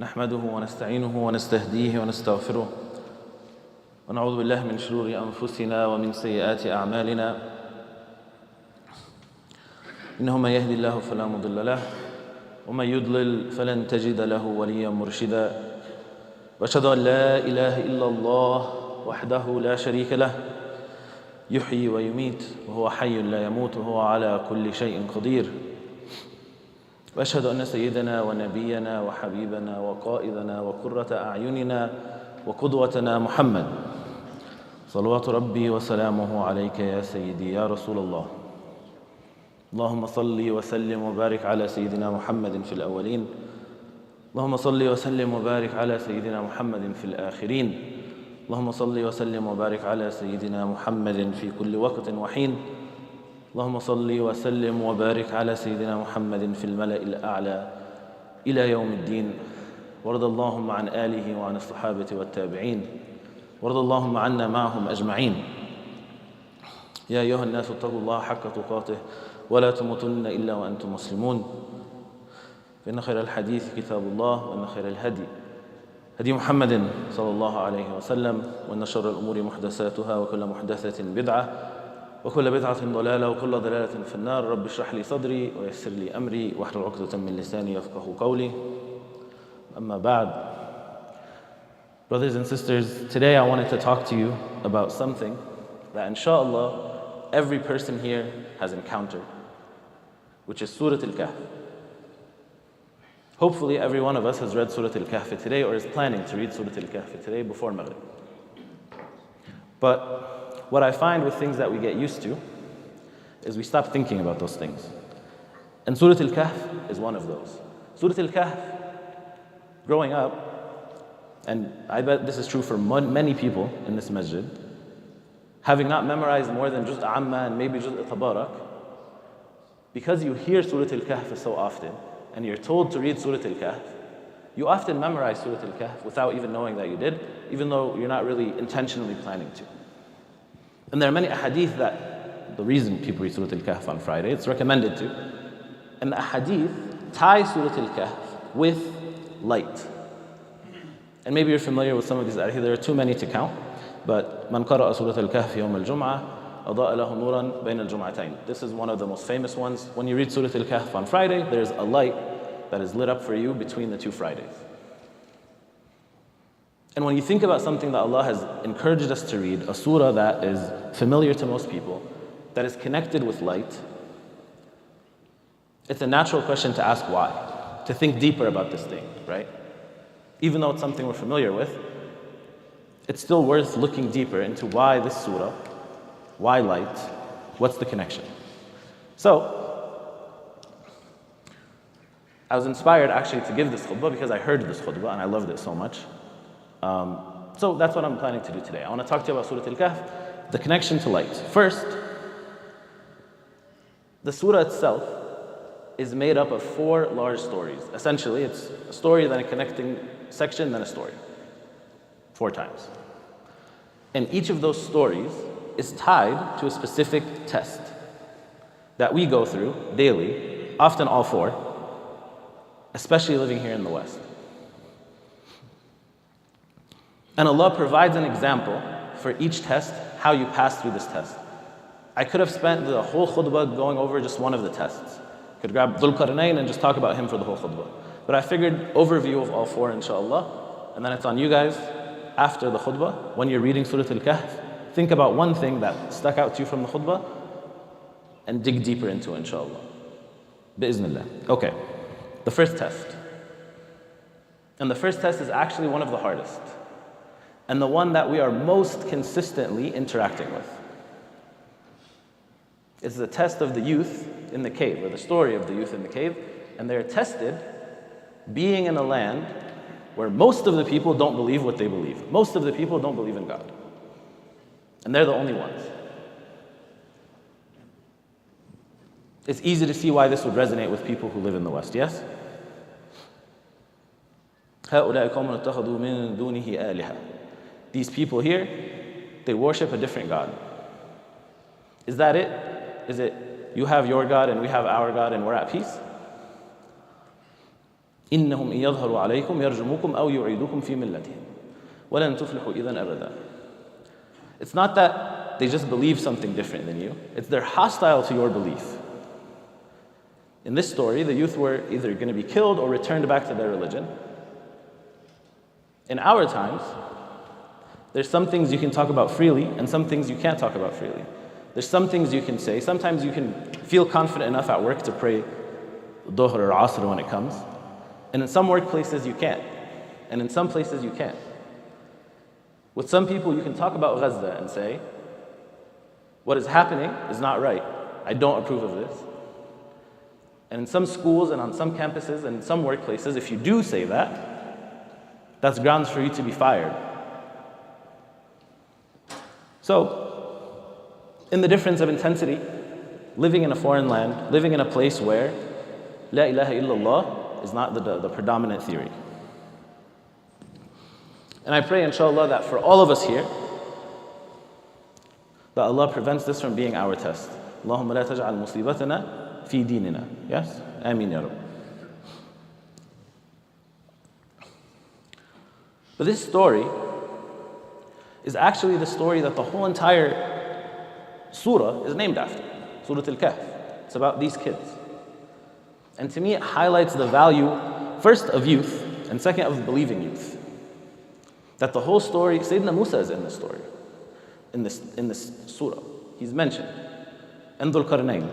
نحمده ونستعينه ونستهديه ونستغفره ونعوذ بالله من شرور أنفسنا ومن سيئات أعمالنا إنه من يهدي الله فلا مضل له ومن يضلل فلن تجد له وليا مرشدا وأشهد أن لا إله إلا الله وحده لا شريك له يحيي ويميت وهو حي لا يموت وهو على كل شيء قدير وأشهد أن سيدنا ونبينا وحبيبنا وقائدنا وقرة أعيننا وقدوتنا محمد صلوات ربي وسلامه عليك يا سيدي يا رسول الله. اللهم صل وسلم وبارك على سيدنا محمد في الأولين، اللهم صل وسلم وبارك على سيدنا محمد في الآخرين، اللهم صل وسلم وبارك على سيدنا محمد في كل وقت وحين، اللهم صل وسلم وبارك على سيدنا محمد في الملأ الأعلى إلى يوم الدين. وارض اللهم عن آله وعن الصحابة والتابعين، وارض اللهم عنا معهم أجمعين. يا أيها الناس اتقوا الله حق تقاته ولا تموتن إلا وأنتم مسلمون، فإن خير الحديث كتاب الله وإن خير الهدي هدي محمد صلى الله عليه وسلم، وإن شر الأمور محدثاتها وكل محدثة بدعة وكل بدعة ضلالة وكل ضلالة في النار. رب اشرح لي صدري ويسر لي أمري واحلل عقدة من لساني يفقهوا قولي. أما بعد. Brothers and sisters, today I wanted to talk to you about something that inshallah every person here has encountered, which is Surah Al-Kahf. Hopefully every one of us has read Surah Al-Kahf today or is planning to read Surah Al-Kahf today before Maghrib. But what I find with things that we get used to is we stop thinking about those things. And Surah Al-Kahf is one of those. Surah Al-Kahf, growing up, and I bet this is true for many people in this masjid, having not memorized more than just Amma and maybe just Tabarak, because you hear Surah Al-Kahf so often, and you're told to read Surah Al-Kahf, you often memorize Surah Al-Kahf without even knowing that you did, even though you're not really intentionally planning to. And there are many ahadith that the reason people read Surah Al-Kahf on Friday, it's recommended to, and the ahadith tie Surah Al-Kahf with light. And maybe you're familiar with some of these ahadith, there are too many to count, but man qara'a Surah Al-Kahf yawm al-Jum'ah أضاء له نورا بين الجمعتين. This is one of the most famous ones. When you read Surah Al-Kahf on Friday, there's a light that is lit up for you between the two Fridays. And when you think about something that Allah has encouraged us to read, a surah that is familiar to most people, that is connected with light, it's a natural question to ask why, to think deeper about this thing, right? Even though it's something we're familiar with, it's still worth looking deeper into why this surah, why light, what's the connection? So, I was inspired actually to give this khutbah because I heard this khutbah and I loved it so much. So that's what I'm planning to do today. I want to talk to you about Surah Al-Kahf, the connection to light. First, the surah itself is made up of 4 large stories. Essentially, it's a story, then a connecting section, then a story. 4 times. And each of those stories is tied to a specific test that we go through daily, often all 4, especially living here in the West. And Allah provides an example for each test, how you pass through this test. I could have spent the whole khutbah going over just one of the tests. I could grab Dhul Qarnayn and just talk about him for the whole khutbah. But I figured overview of all 4 inshallah, and then it's on you guys after the khutbah, when you're reading Surah Al-Kahf, think about one thing that stuck out to you from the khutbah and dig deeper into it inshallah. Bi'Iznillah. Okay, the first test. And the first test is actually one of the hardest, and the one that we are most consistently interacting with. It's the test of the youth in the cave, or the story of the youth in the cave, and they're tested being in a land where most of the people don't believe what they believe. Most of the people don't believe in God. And they're the only ones. It's easy to see why this would resonate with people who live in the West, yes? هؤلاء قوم اتخذوا من دونه آلهة. These people here, they worship a different God. Is that it? Is it you have your God and we have our God and we're at peace? إنهم إن يظهروا عليكم يرجموكم أو يعيدوكم في ملتهم ولن تفلحوا إذا أبدا. It's not that they just believe something different than you, it's they're hostile to your belief. In this story, the youth were either going to be killed or returned back to their religion. In our times, there's some things you can talk about freely and some things you can't talk about freely. There's some things you can say. Sometimes you can feel confident enough at work to pray Dhuhr or Asr when it comes. And in some workplaces you can't. And in some places you can't. With some people you can talk about Gaza and say, what is happening is not right. I don't approve of this. And in some schools and on some campuses and in some workplaces, if you do say that, that's grounds for you to be fired. So, in the difference of intensity, living in a foreign land, living in a place where La ilaha illallah is not the predominant theory. And I pray, inshallah, that for all of us here, that Allah prevents this from being our test. Allahumma la taj'al musibatana fi dinina. Yes? Ameen ya Rabb. But this story is actually the story that the whole entire surah is named after. Surah Al-Kahf. It's about these kids. And to me, it highlights the value, first of youth, and second of believing youth. That the whole story, Sayyidina Musa is in this story, in this surah. He's mentioned. And Dhul Qarnayn.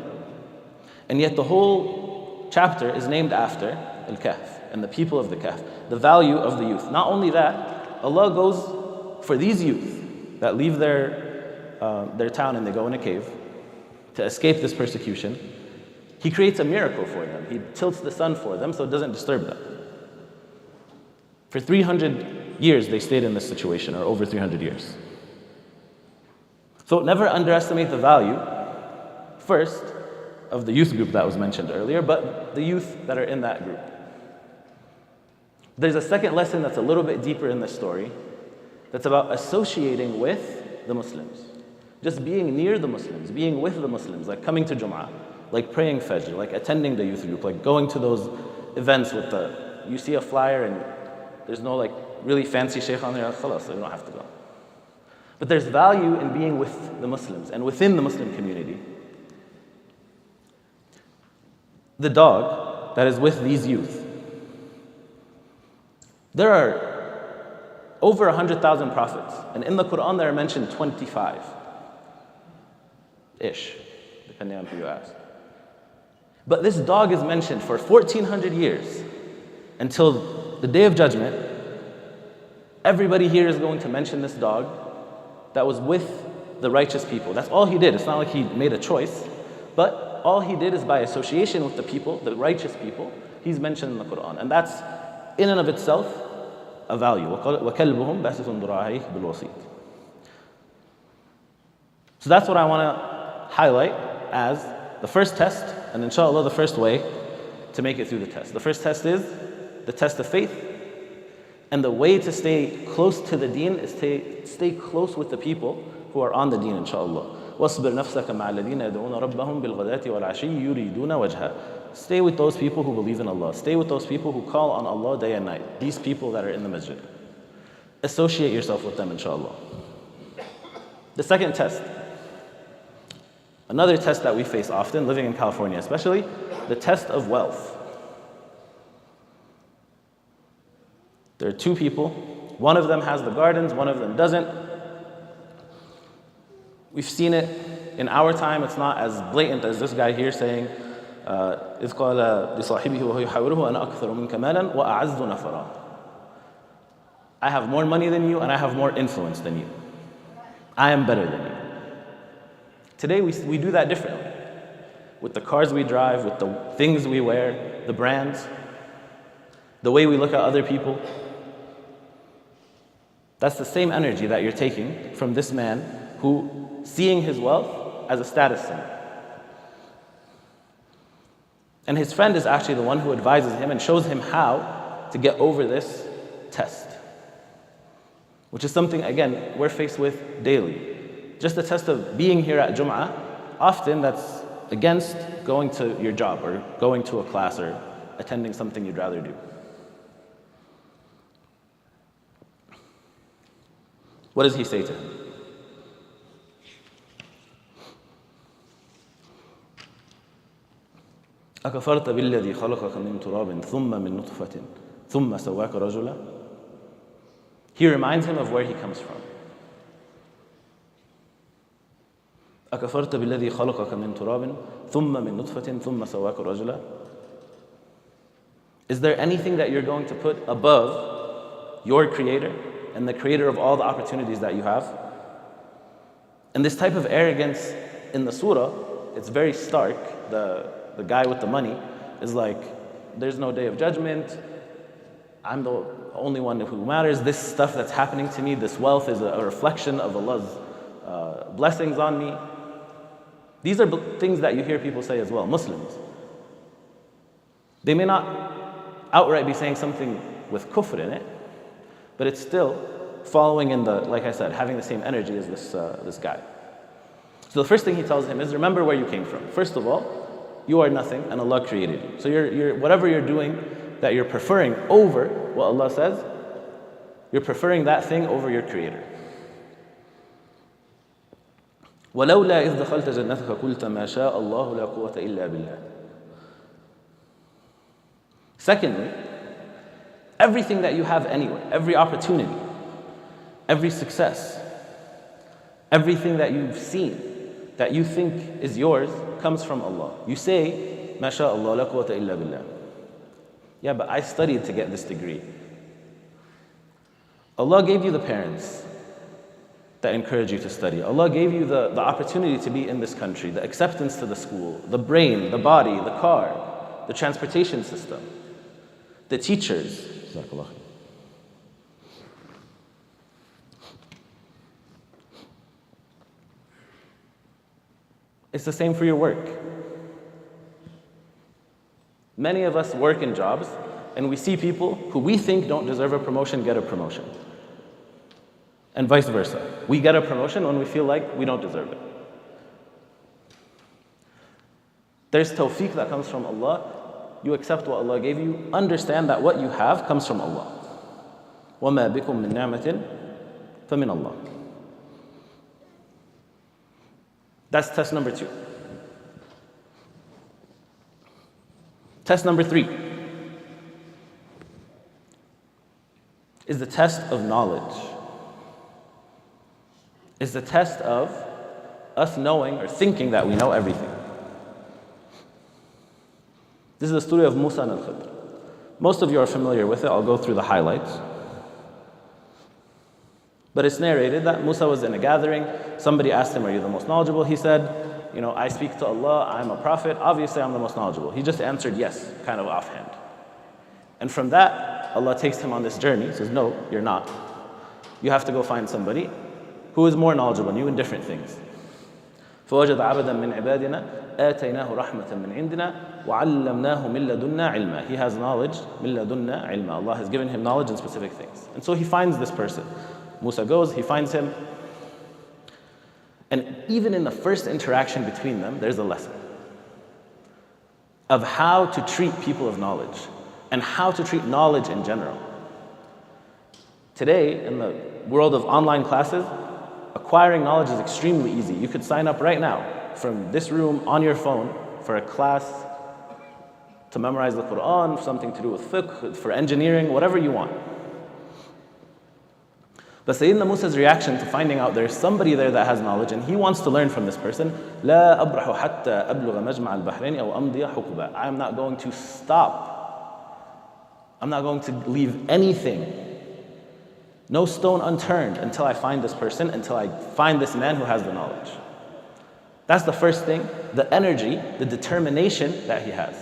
And yet the whole chapter is named after Al-Kahf and the people of the Kahf, the value of the youth. Not only that, Allah goes for these youth that leave their town and they go in a cave to escape this persecution. He creates a miracle for them. He tilts the sun for them so it doesn't disturb them. For 300 years they stayed in this situation, or over 300 years. So never underestimate the value, first, of the youth group that was mentioned earlier, but the youth that are in that group. There's a second lesson that's a little bit deeper in this story, that's about associating with the Muslims. Just being near the Muslims, being with the Muslims, like coming to Jum'ah, like praying Fajr, like attending the youth group, like going to those events with you see a flyer and there's no like really fancy sheikh on there, khalas, so you don't have to go. But there's value in being with the Muslims and within the Muslim community. The dog that is with these youth. There are over 100,000 prophets, and in the Quran there are mentioned 25-ish, depending on who you ask. But this dog is mentioned for 1400 years until the Day of Judgment. Everybody here is going to mention this dog that was with the righteous people. That's all he did. It's not like he made a choice, but all he did is by association with the people, the righteous people, he's mentioned in the Quran. And that's, in and of itself, a value. وَكَلْبُهُمْ بَاسِطٌ ذُرَاعَيْهِ بِالْوَسِيطِ. So that's what I want to highlight as the first test, and inshallah the first way to make it through the test. The first test is the test of faith, and the way to stay close to the deen is to stay close with the people who are on the deen, inshallah. وَاصْبِرْ نَفْسَكَ مَعَ الَّذِينَ يَدْعُونَ رَبَّهُمْ بِالْغَدَاةِ وَالْعَشِيِّ يُرِيدُونَ وَجْهَهُ. Stay with those people who believe in Allah. Stay with those people who call on Allah day and night. These people that are in the masjid. Associate yourself with them, inshallah. The second test. Another test that we face often, living in California especially, the test of wealth. There are two people. One of them has the gardens, one of them doesn't. We've seen it in our time. It's not as blatant as this guy here saying, إِذْ قَالَ لِصَاحِبِهِ وَهُوَ يُحَاوِرُهُ أَنَا أَكْثَرُ مِنْكَ مَالًا وَأَعَزُّ نَفَرًا. I have more money than you and I have more influence than you. I am better than you. Today we do that differently. With the cars we drive, with the things we wear, the brands, the way we look at other people. That's the same energy that you're taking from this man who, seeing his wealth as a status symbol. And his friend is actually the one who advises him and shows him how to get over this test. Which is something, again, we're faced with daily. Just the test of being here at Jum'ah, often that's against going to your job or going to a class or attending something you'd rather do. What does he say to him? أكفرت بالذي خلقك من تراب ثم من نطفة ثم سواك رجلا. He reminds him of where he comes from. أكفرت بالذي خلقك من تراب ثم من نطفة ثم سواك رجلا. Is there anything that you're going to put above your creator and the creator of all the opportunities that you have? And this type of arrogance in the surah, it's very stark. The guy with the money is like, there's no day of judgment. I'm the only one who matters. This stuff that's happening to me, this wealth is a reflection of Allah's blessings on me. These are things that you hear people say as well, Muslims. They may not outright be saying something with kufr in it, but it's still following in the, like I said, having the same energy as this guy. So the first thing he tells him is, remember where you came from. First of all, you are nothing and Allah created you. So you're whatever you're doing that you're preferring over what Allah says, you're preferring that thing over your creator. وَلَوْلَا إِذْ دَخَلْتَ جَنَّتَكَ قُلْتَ مَا شَاءَ اللَّهُ لَا قُوَّةَ إِلَّا بِاللَّهِ. Secondly, everything that you have anyway, every opportunity, every success, everything that you've seen, that you think is yours, comes from Allah. You say, مَا شَاءَ اللَّهُ لَا قُوَّةَ إِلَّا بِاللَّهِ. Yeah, but I studied to get this degree. Allah gave you the parents that encourage you to study. Allah gave you the opportunity to be in this country, the acceptance to the school, the brain, the body, the car, the transportation system, the teachers. It's the same for your work. Many of us work in jobs and we see people who we think don't deserve a promotion get a promotion. And vice versa. We get a promotion when we feel like we don't deserve it. There's tawfiq that comes from Allah. You accept what Allah gave you. Understand that what you have comes from Allah. وَمَا بِكُم مِّن نِعْمَةٍ فَمِنَ اللَّهِ. That's test number 2. Test number 3 is the test of knowledge. Is the test of us knowing or thinking that we know everything. This is the story of Musa and Khutbah. Most of you are familiar with it. I'll go through the highlights. But it's narrated that Musa was in a gathering. Somebody asked him, are you the most knowledgeable? He said, I speak to Allah, I'm a prophet, obviously I'm the most knowledgeable. He just answered yes, kind of offhand. And from that, Allah takes him on this journey. He says, no, you're not. You have to go find somebody who is more knowledgeable than you in different things. فَوَجَدَ عَبَدًا مِّنْ عِبَادِنَا آتَيْنَاهُ رَحْمَةً مِّنْ عِنْدِنَا وَعَلَّمْنَاهُ مِن لَدُنَّا عِلْمًا. He has knowledge, مِن لَدُنَّا عِلْمًا. Allah has given him knowledge in specific things. And so he finds this person. Musa goes, he finds him. And even in the first interaction between them, there's a lesson of how to treat people of knowledge and how to treat knowledge in general. Today, in the world of online classes, acquiring knowledge is extremely easy. You could sign up right now from this room on your phone for a class to memorize the Quran, something to do with fiqh, for engineering, whatever you want. But Sayyidina Musa's reaction to finding out there's somebody there that has knowledge and he wants to learn from this person, لا أبرح حتى أبلغ مجمع البحرين أو أمضي حقبة. I am not going to stop. I'm not going to leave anything, no stone unturned until I find this person, until I find this man who has the knowledge. That's the first thing, the energy, the determination that he has.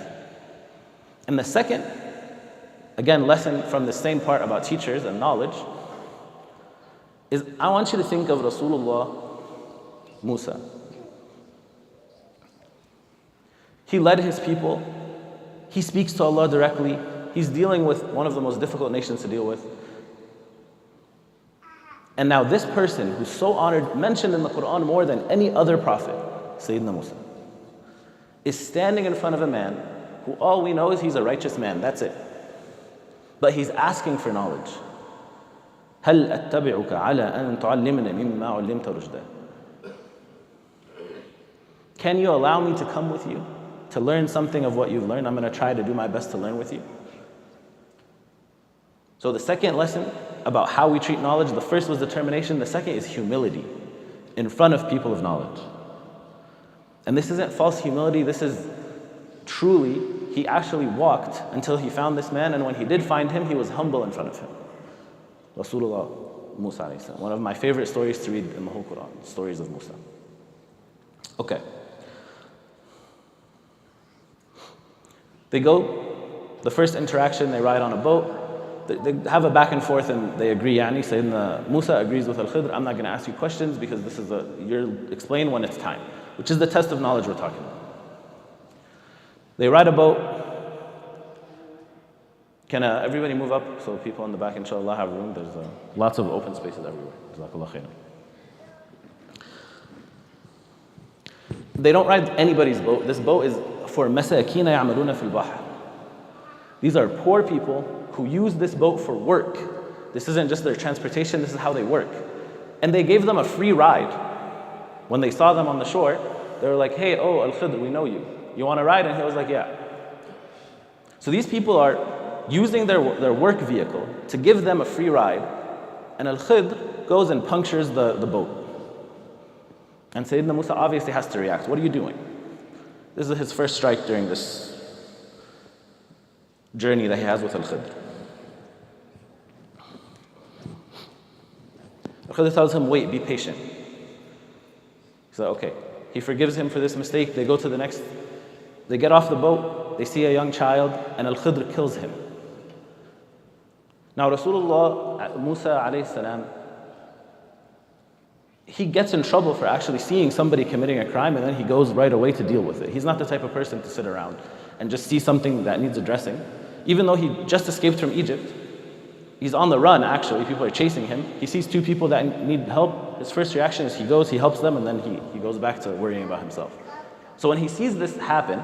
And the second, again, lesson from the same part about teachers and knowledge, is I want you to think of Rasulullah Musa. He led his people. He speaks to Allah directly. He's dealing with one of the most difficult nations to deal with. And now this person who's so honored, mentioned in the Quran more than any other prophet, Sayyidina Musa, is standing in front of a man who all we know is he's a righteous man, that's it. But he's asking for knowledge. هل أتبعك على أن تعلمني مما علمت رشدا. Can you allow me to come with you to learn something of what you've learned? I'm going to try to do my best to learn with you. So the second lesson about how we treat knowledge, the first was determination, the second is humility in front of people of knowledge. And this isn't false humility, this is truly, he actually walked until he found this man, and when he did find him, he was humble in front of him. Rasulullah Musa alayhi salam. One of my favorite stories to read in the whole Quran, stories of Musa. Okay. They go, the first interaction, they ride on a boat, they have a back and forth and they agree, Sayyidina Musa agrees with Al-Khidr, I'm not going to ask you questions because this is you'll explain when it's time, which is the test of knowledge we're talking about. They ride a boat. Can everybody move up so people in the back, inshallah, have room? There's lots of open spaces everywhere. Jazakallah khairan. They don't ride anybody's boat. This boat is for masakina ya'maluna fil bahr. These are poor people who use this boat for work. This isn't just their transportation, this is how they work. And they gave them a free ride. When they saw them on the shore, they were like, hey, oh, Al-Khidr, we know you. You want to ride? And he was like, yeah. So these people are using their work vehicle to give them a free ride, and Al-Khidr goes and punctures the boat. And Sayyidina Musa obviously has to react. What are you doing? This is his first strike during this journey that he has with Al-Khidr. Al-Khidr tells him, wait, be patient. He's like, okay. He forgives him for this mistake. They go to the next, they get off the boat, they see a young child, and Al-Khidr kills him. Now Rasulullah, Musa alayhi salam, he gets in trouble for actually seeing somebody committing a crime and then he goes right away to deal with it. He's not the type of person to sit around and just see something that needs addressing. Even though he just escaped from Egypt, he's on the run actually, people are chasing him. He sees two people that need help. His first reaction is he goes, he helps them, and then he goes back to worrying about himself. So when he sees this happen,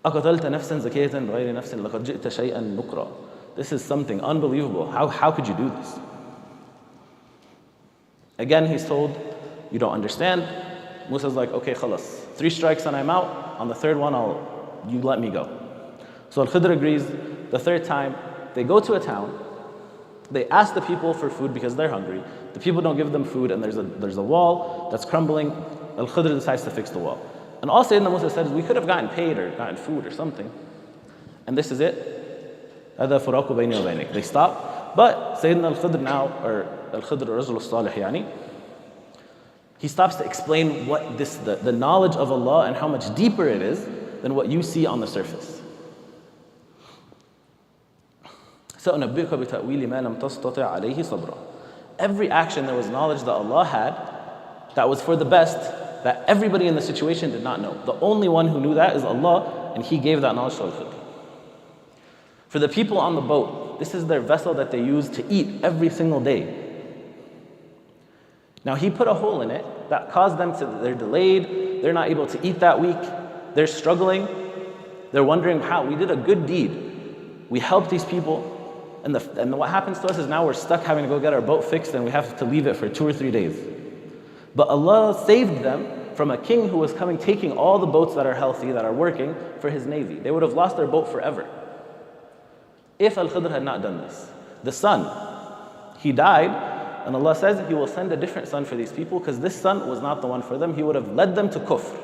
أَقَتَلْتَ نَفْسًا زَكِيَّةً بِغَيْرِ نَفْسٍ لَقَدْ جِئْتَ شَيْئًا نُكْرًا. This is something unbelievable. How could you do this? Again, he's told, you don't understand. Musa's like, okay, khalas. 3 strikes and I'm out. On the third one, you let me go. So Al-Khidr agrees. The third time, they go to a town. They ask the people for food because they're hungry. The people don't give them food, and there's a wall that's crumbling. Al-Khidr decides to fix the wall. And all Sayyidina Musa said is, we could have gotten paid or gotten food or something. And this is it. هذا فراق بيني وبينك. They stop. But Sayyidina Al-Khidr now, or Al-Khidr Rajul Salih yani, he stops to explain what the knowledge of Allah and how much deeper it is than what you see on the surface. سأنبئك بتأويل ما لم تستطع عليه صبرا. Every action there was knowledge that Allah had that was for the best, that everybody in the situation did not know. The only one who knew that is Allah, and He gave that knowledge to Al-Khidr. For the people on the boat, this is their vessel that they use to eat every single day. Now He put a hole in it that caused them they're delayed, they're not able to eat that week, they're struggling, they're wondering how. We did a good deed, we helped these people, and what happens to us is now we're stuck having to go get our boat fixed and we have to leave it for 2 or 3 days. But Allah saved them from a king who was coming, taking all the boats that are healthy, that are working, for his navy. They would have lost their boat forever if Al-Khidr had not done this. The son, he died, and Allah says He will send a different son for these people because this son was not the one for them. He would have led them to kufr.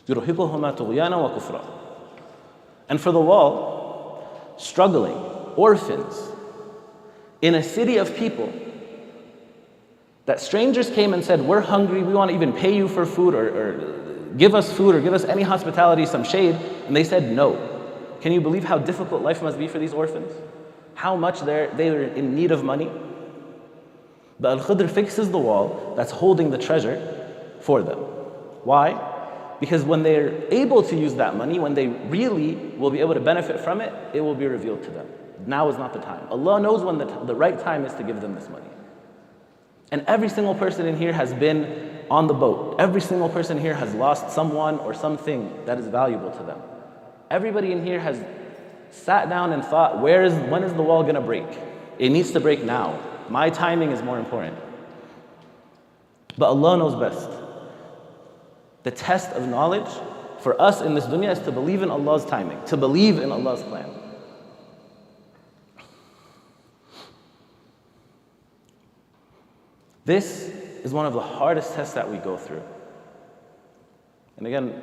يُرْهِقُهُمَا طُغْيَانًا وَكُفْرًا. And for the wall, struggling, orphans, in a city of people, that strangers came and said, we're hungry, we want to even pay you for food or give us food or give us any hospitality, some shade, and they said no. Can you believe how difficult life must be for these orphans? How much they are in need of money? But Al-Khidr fixes the wall that's holding the treasure for them. Why? Because when they're able to use that money, when they really will be able to benefit from it, it will be revealed to them. Now is not the time. Allah knows when the right time is to give them this money. And every single person in here has been on the boat. Every single person here has lost someone or something that is valuable to them. Everybody in here has sat down and thought, when is the wall going to break? It needs to break now. My timing is more important. But Allah knows best. The test of knowledge for us in this dunya is to believe in Allah's timing, to believe in Allah's plan. This is one of the hardest tests that we go through. And again,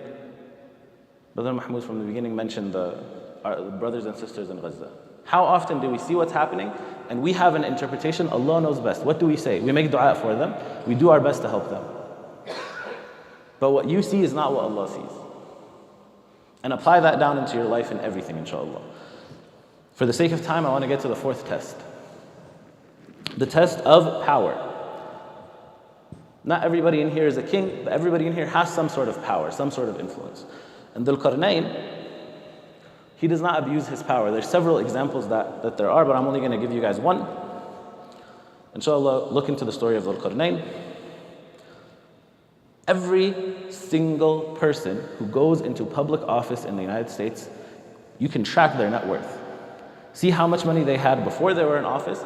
Brother Mahmoud from the beginning mentioned our brothers and sisters in Gaza. How often do we see what's happening and we have an interpretation? Allah knows best. What do we say? We make dua for them. We do our best to help them. But what you see is not what Allah sees. And apply that down into your life and everything, inshallah. For the sake of time, I want to get to the fourth test. The test of power. Not everybody in here is a king, but everybody in here has some sort of power, some sort of influence. And Dhul Qarnayn, he does not abuse his power. There's several examples that there are, but I'm only going to give you guys one. Inshallah, look into the story of Dhul Qarnayn. Every single person who goes into public office in the United States, you can track their net worth. See how much money they had before they were in office.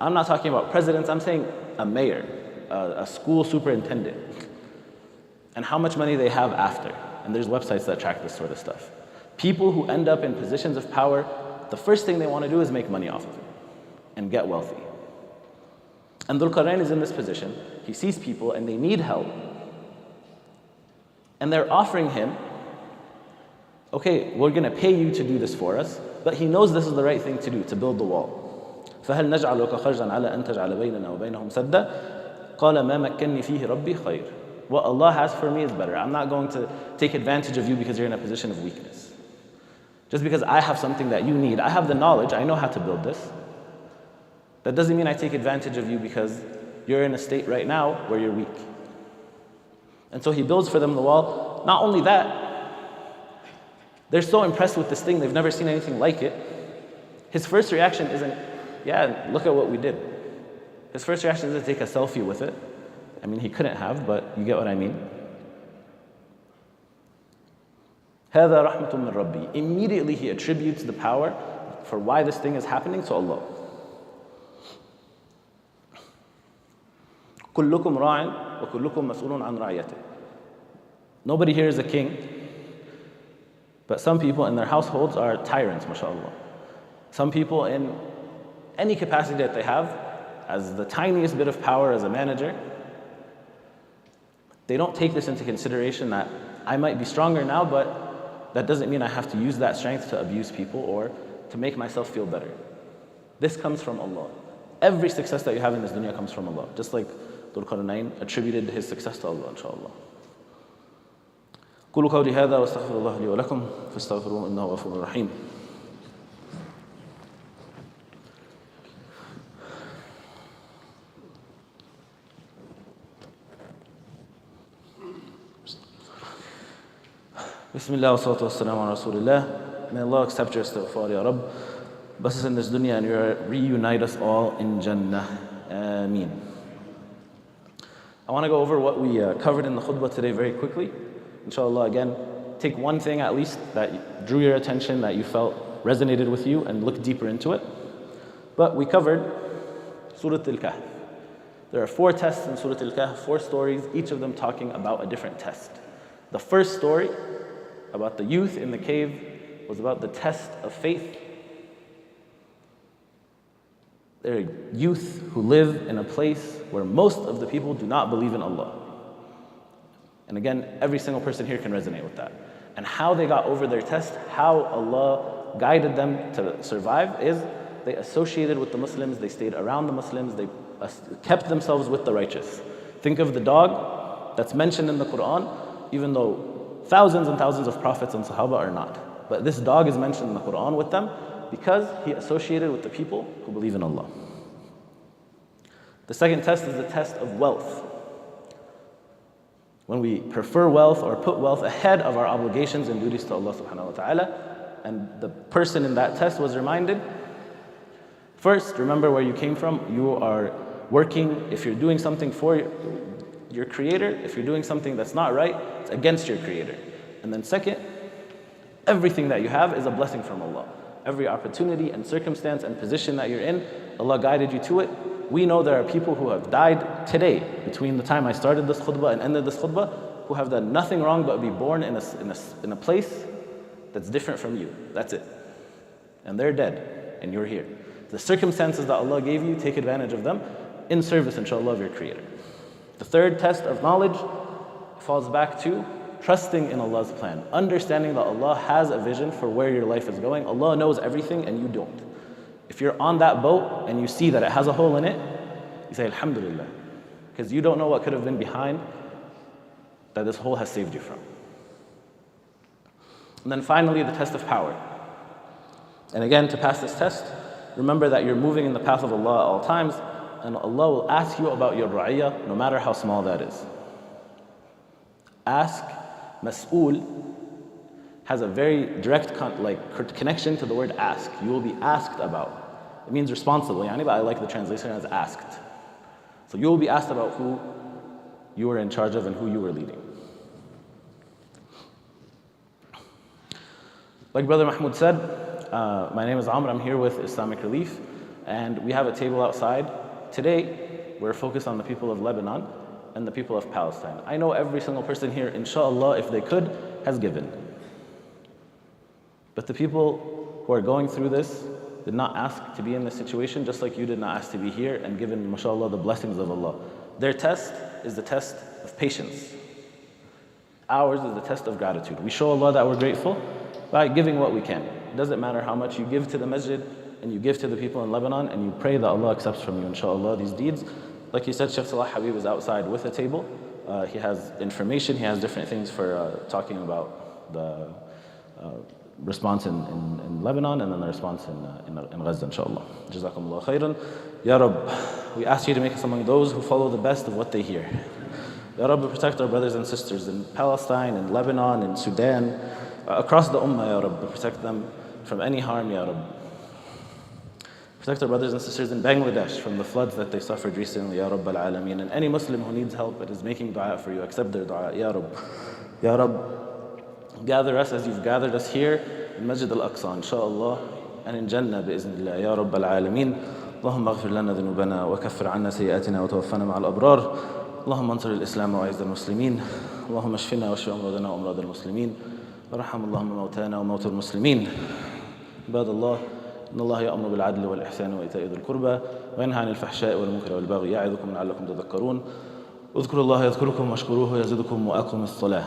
I'm not talking about presidents, I'm saying a mayor, a school superintendent, and how much money they have after. And there's websites that track this sort of stuff. People who end up in positions of power, the first thing they want to do is make money off of it and get wealthy. And Dhul Qarnayn is in this position. He sees people and they need help. And they're offering him, okay, we're going to pay you to do this for us, but he knows this is the right thing to do, to build the wall. فَهَلْ نَجْعَلُكَ خَرْجًا عَلَىٰ أَن تَجْعَلَ بَيْنَنَا وَبَيْنَهُمْ سَدًّا قَالَ مَا مَكَّنِّي فِيهِ رَبِّي خَيْرٌ. What Allah has for me is better. I'm not going to take advantage of you because you're in a position of weakness. Just because I have something that you need, I have the knowledge, I know how to build this. That doesn't mean I take advantage of you because you're in a state right now where you're weak. And so he builds for them the wall. Not only that, they're so impressed with this thing, they've never seen anything like it. His first reaction isn't, yeah, look at what we did. His first reaction isn't to take a selfie with it. I mean, he couldn't have, but you get what I mean. هَذَا رَحْمَةٌ مِّن رَبِّي. Immediately he attributes the power for why this thing is happening to Allah. كُلُّكُمْ رَاعٍ وَكُلُّكُمْ مَسْئُولٌ عَنْ رَعِيَّتِهِ. Nobody here is a king, but some people in their households are tyrants, mashallah. Some people in any capacity that they have, as the tiniest bit of power as a manager, they don't take this into consideration that I might be stronger now, but that doesn't mean I have to use that strength to abuse people or to make myself feel better. This comes from Allah. Every success that you have in this dunya comes from Allah. Just like Dhul Qarnayn attributed his success to Allah, inshallah. قولوا قولي هذا واستغفر الله لي ولكم فاستغفروه إنه غفور رحيم. Bismillah wa salatu wa salam ala Rasulillah. May Allah accept your istighfar, Ya Rabb. Bless us in this dunya and reunite us all in Jannah. Ameen. I want to go over what we covered in the khutbah today very quickly. Inshallah, again, take one thing at least that drew your attention, that you felt resonated with you, and look deeper into it. But we covered Surah Al-Kahf. There are 4 tests in Surah Al-Kahf, 4 stories, each of them talking about a different test. The first story, about the youth in the cave, was about the test of faith. There are youth who live in a place where most of the people do not believe in Allah. And again, every single person here can resonate with that. And how they got over their test, how Allah guided them to survive, is they associated with the Muslims, they stayed around the Muslims, they kept themselves with the righteous. Think of the dog that's mentioned in the Quran, even though thousands and thousands of prophets and Sahaba are not. But this dog is mentioned in the Quran with them because he associated with the people who believe in Allah. The second test is the test of wealth. When we prefer wealth or put wealth ahead of our obligations and duties to Allah subhanahu wa ta'ala, and the person in that test was reminded, first, remember where you came from. You are working, if you're doing something for your creator, if you're doing something that's not right, it's against your creator. And then second, everything that you have is a blessing from Allah. Every opportunity and circumstance and position that you're in, Allah guided you to it. We know there are people who have died today, between the time I started this khutbah and ended this khutbah, who have done nothing wrong but be born in a place that's different from you. That's it. And they're dead, and you're here. The circumstances that Allah gave you, take advantage of them in service, inshallah, of your Creator. The third test of knowledge falls back to trusting in Allah's plan, understanding that Allah has a vision for where your life is going. Allah knows everything and you don't. If you're on that boat and you see that it has a hole in it, you say, Alhamdulillah, because you don't know what could have been behind that this hole has saved you from. And then finally, the test of power. And again, to pass this test, remember that you're moving in the path of Allah at all times, and Allah will ask you about your ra'iyah, no matter how small that is. Ask, mas'ul, has a very direct connection to the word ask. You will be asked about. It means responsible, but I like the translation as asked. So you will be asked about who you were in charge of and who you were leading. Like Brother Mahmoud said, my name is Amer, I'm here with Islamic Relief, and we have a table outside. Today, we're focused on the people of Lebanon and the people of Palestine. I know every single person here, inshallah, if they could, has given. But the people who are going through this did not ask to be in this situation, just like you did not ask to be here and given, mashallah, the blessings of Allah. Their test is the test of patience. Ours is the test of gratitude. We show Allah that we're grateful by giving what we can. It doesn't matter how much you give to the masjid and you give to the people in Lebanon, and you pray that Allah accepts from you, inshallah, these deeds. Like you said, Sheikh Salah Habib is outside with a table. He has information, he has different things for talking about the response in Lebanon and then the response in Gaza, inshallah. Jazakumullah khairan. Ya Rabb, we ask you to make us among those who follow the best of what they hear. Ya Rabb, protect our brothers and sisters in Palestine, in Lebanon, in Sudan, across the Ummah, Ya Rabb. Protect them from any harm, Ya Rabb. Protect our brothers and sisters in Bangladesh from the floods that they suffered recently, Ya Rabb al-Alameen. And any Muslim who needs help but is making dua for you, accept their dua, Ya Rabb. Ya Rabb, gather us as you've gathered us here in Masjid al-Aqsa, inshallah, and in Jannah, bi'iznillah, Ya Rabb al-Alameen. اللهم اغفر لنا ذنوبنا وكفر عنا سيئاتنا وتوفنا مع الأبرار. اللهم انصر الإسلام وأعز المسلمين. اللهم اشفنا واشف أمراضنا وأمراض المسلمين. وارحم اللهم موتانا وموتى المسلمين. عباد الله، إن الله يأمر بالعدل والإحسان وإيتاء ذي القربى وينهى عن الفحشاء والمنكر والبغي يعظكم لعلكم تذكرون. اذكروا الله يذكركم واشكروه يزدكم وأقيموا الصلاة.